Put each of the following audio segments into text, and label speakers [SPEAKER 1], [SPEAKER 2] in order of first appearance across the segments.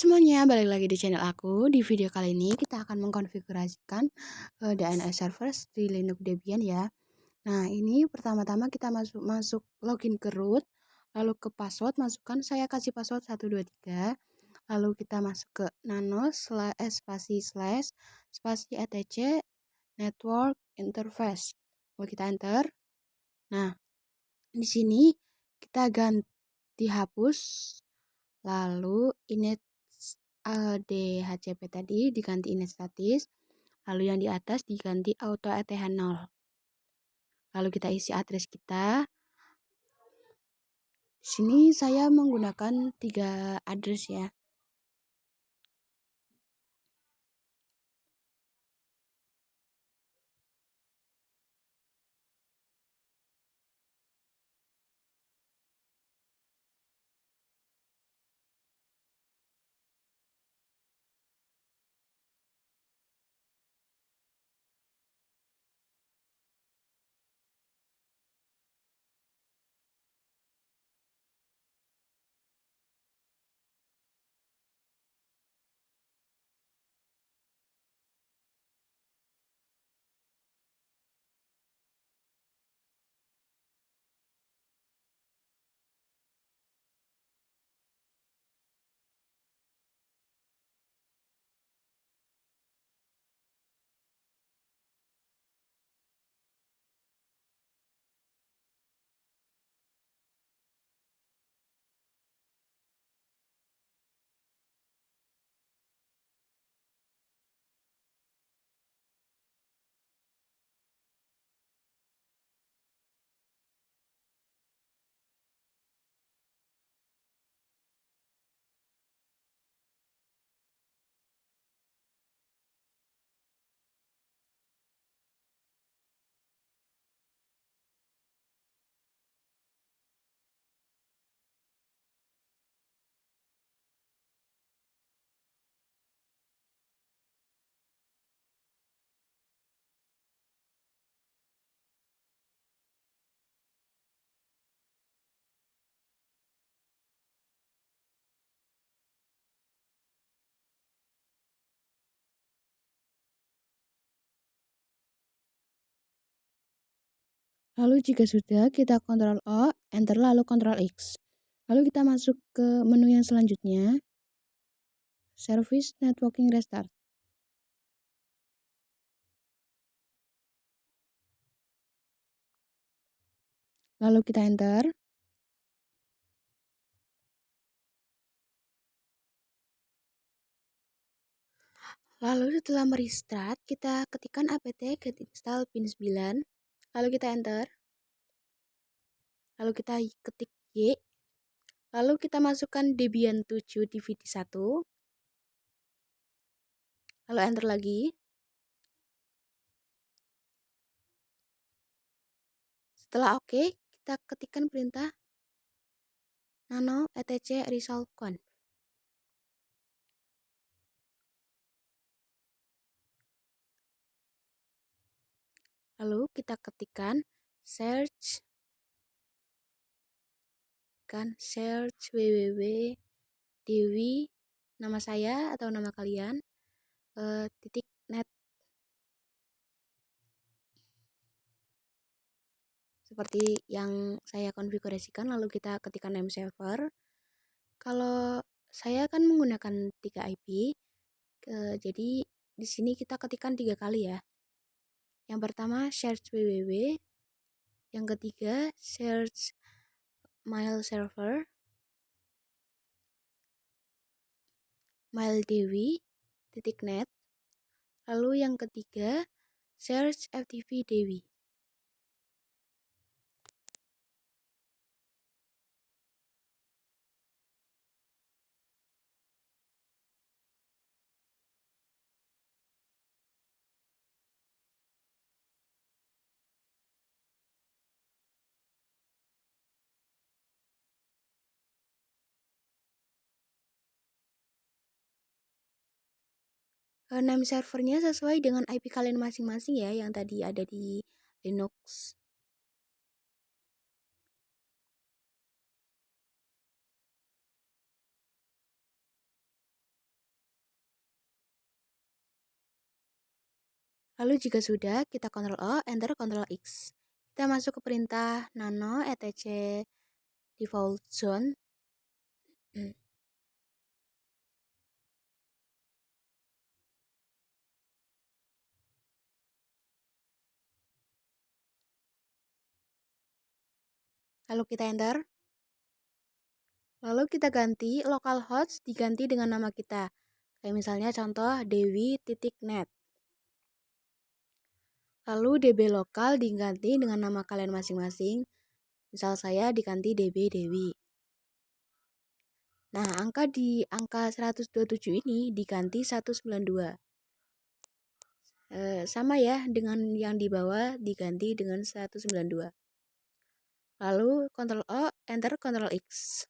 [SPEAKER 1] semuanya, balik lagi di channel aku. Di video kali ini kita akan mengkonfigurasikan DNS server di Linux Debian ya. Nah, ini pertama-tama kita masuk login ke root, lalu ke password masukkan, saya kasih password 123. Lalu kita masuk ke nano spasi slash spasi etc network interface. Lalu kita enter. Nah, di sini kita ganti hapus, lalu init DHCP tadi diganti init statis, lalu yang di atas diganti auto eth 0. Lalu kita isi address kita. Di sini saya menggunakan 3 address ya. Lalu jika sudah, kita Ctrl O, enter lalu Ctrl X. Lalu kita masuk ke menu yang selanjutnya, Service Networking Restart. Lalu kita enter. Lalu setelah merestart, kita ketikkan apt get install pin 9. Lalu kita enter. Lalu kita ketik Y. Lalu kita masukkan Debian 7 DVD 1. Lalu enter lagi. Setelah oke, kita ketikkan perintah nano etc resolve conf. Lalu kita ketikkan search www.dewi, nama saya atau nama kalian, .net. Seperti yang saya konfigurasikan, lalu kita ketikkan name server. Kalau saya akan menggunakan 3 IP, jadi di sini kita ketikkan 3 kali ya. Yang pertama search www, yang ketiga search mail server, maildewi.net, lalu yang ketiga search ftp dewi. Name servernya sesuai dengan IP kalian masing-masing ya, yang tadi ada di Linux. Lalu jika sudah, kita Ctrl O, Enter, Ctrl X. Kita masuk ke perintah nano etc default zone. Lalu kita enter. Lalu kita ganti localhost diganti dengan nama kita. Kayak misalnya contoh dewi.net. Lalu db lokal diganti dengan nama kalian masing-masing. Misal saya diganti db dewi. Nah, angka 127 ini diganti 192. Sama ya dengan yang di bawah diganti dengan 192. Lalu Ctrl O, Enter, Ctrl X.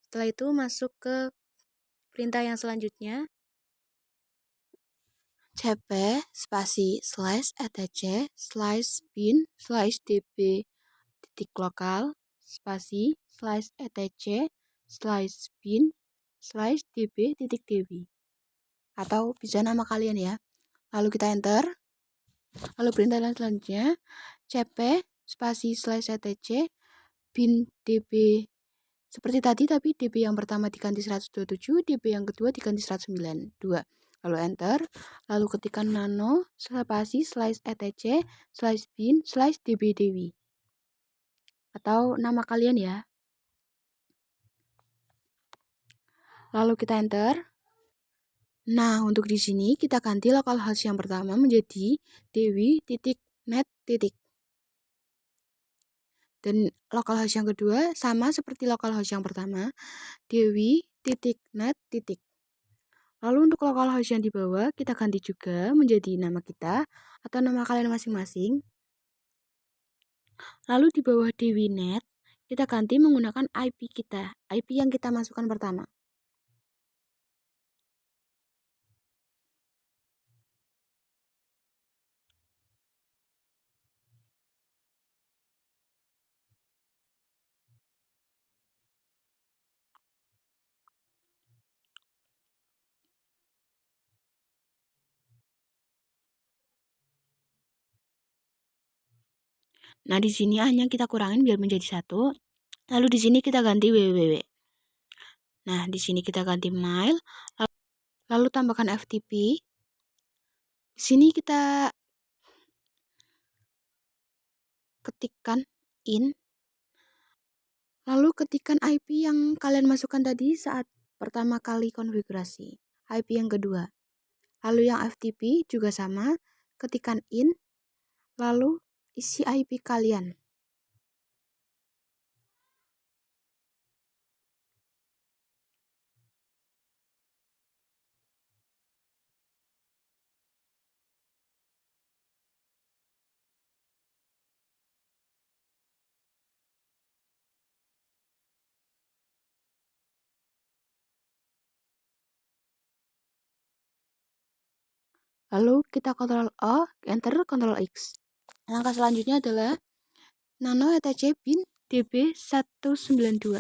[SPEAKER 1] Setelah itu masuk ke perintah yang selanjutnya. cp spasi /etc /bin /db titik lokal spasi /etc /bin /db titik db, atau bisa nama kalian ya. Lalu kita enter. Lalu perintah yang selanjutnya cp spasi /etc bin db seperti tadi, tapi db yang pertama diganti 127, db yang kedua diganti 192. Lalu enter, lalu ketikkan nano spasi /etc /bin /db dewi, atau nama kalian ya. Lalu kita enter. Nah, untuk di sini kita ganti localhost yang pertama menjadi dewi.net. Dan localhost yang kedua sama seperti localhost yang pertama, dewi.net. Lalu untuk localhost yang di bawah kita ganti juga menjadi nama kita atau nama kalian masing-masing. Lalu di bawah dewi.net kita ganti menggunakan IP kita, IP yang kita masukkan pertama. Nah, di sini hanya kita kurangin biar menjadi satu. Lalu di sini kita ganti www. Nah, di sini kita ganti mail. Lalu tambahkan FTP. Di sini kita ketikkan in. Lalu ketikkan IP yang kalian masukkan tadi saat pertama kali konfigurasi. IP yang kedua. Lalu yang FTP juga sama. Ketikkan in. Lalu isi IP kalian. Lalu kita Ctrl O, Enter, Ctrl X. Langkah selanjutnya adalah nano etc bin db 192.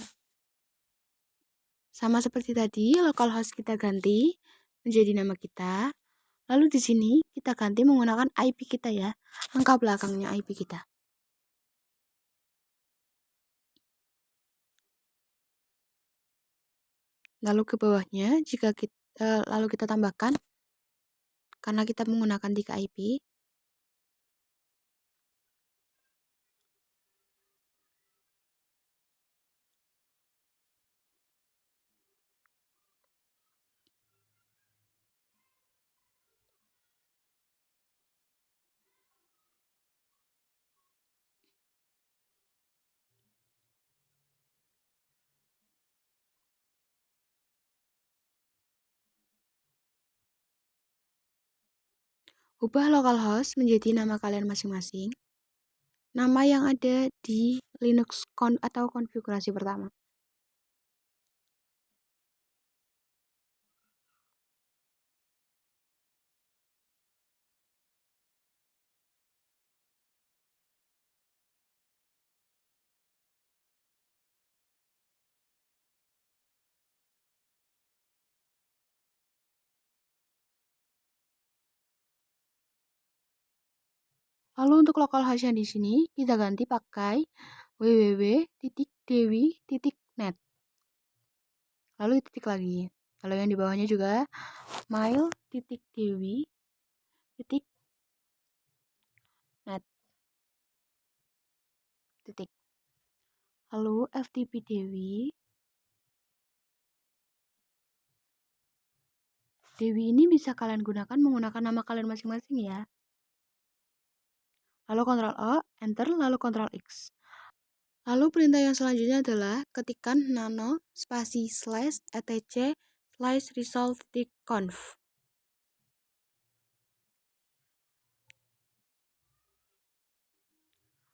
[SPEAKER 1] Sama seperti tadi, localhost kita ganti menjadi nama kita. Lalu di sini kita ganti menggunakan IP kita ya, angka belakangnya IP kita. Lalu ke bawahnya lalu kita tambahkan karena kita menggunakan 3 IP. Ubah localhost menjadi nama kalian masing-masing. Nama yang ada di Linux atau konfigurasi pertama. Lalu untuk localhost-nya di sini kita ganti pakai www.dewi.net. Lalu titik lagi. Lalu yang di bawahnya juga mail.dewi.net. Titik. Lalu FTP Dewi. Dewi ini bisa kalian gunakan menggunakan nama kalian masing-masing ya. Lalu Ctrl O, Enter, lalu Ctrl X. Lalu perintah yang selanjutnya adalah ketikkan nano spasi slash etc slash resolve di conf.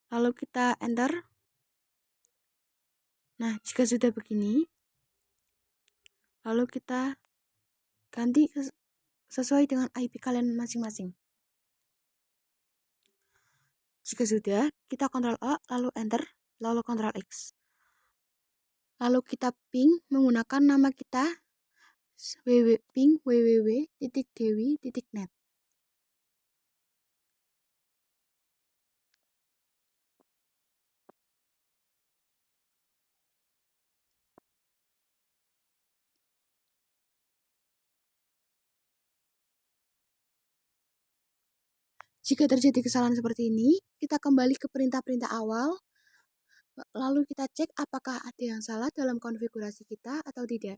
[SPEAKER 1] Lalu kita enter. Nah, jika sudah begini, lalu kita ganti sesuai dengan IP kalian masing-masing. Jika sudah, kita Ctrl A, lalu enter, lalu Ctrl X. Lalu kita ping menggunakan nama kita ping www.dewi.net. Jika terjadi kesalahan seperti ini, kita kembali ke perintah-perintah awal, lalu kita cek apakah ada yang salah dalam konfigurasi kita atau tidak.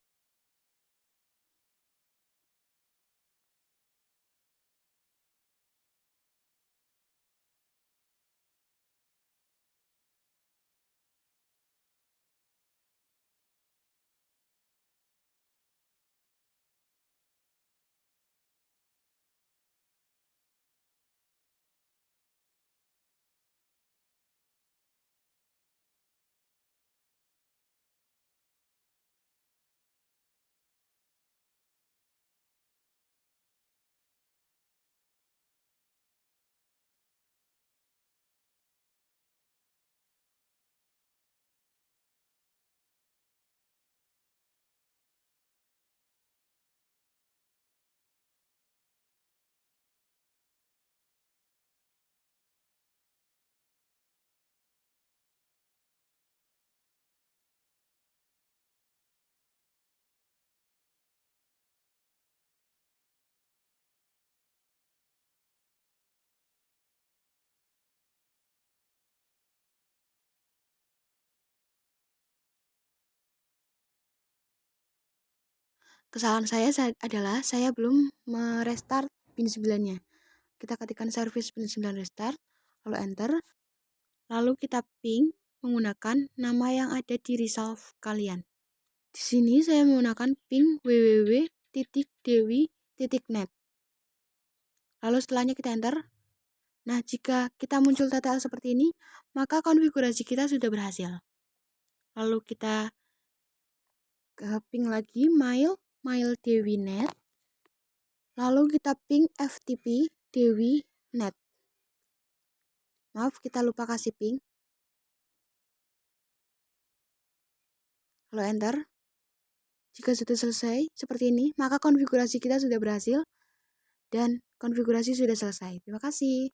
[SPEAKER 1] Kesalahan saya adalah saya belum merestart pin 9-nya. Kita ketikkan service pin 9 restart, lalu enter, lalu kita ping menggunakan nama yang ada di resolve kalian. Di sini saya menggunakan ping www.dewi.net. Lalu setelahnya kita enter. Nah, jika kita muncul TTL seperti ini, maka konfigurasi kita sudah berhasil. Lalu kita ping lagi mail dewi.net. Lalu kita ping FTP dewi.net. Maaf, kita lupa kasih ping. Lalu enter. Jika sudah selesai seperti ini, maka konfigurasi kita sudah berhasil dan konfigurasi sudah selesai. Terima kasih.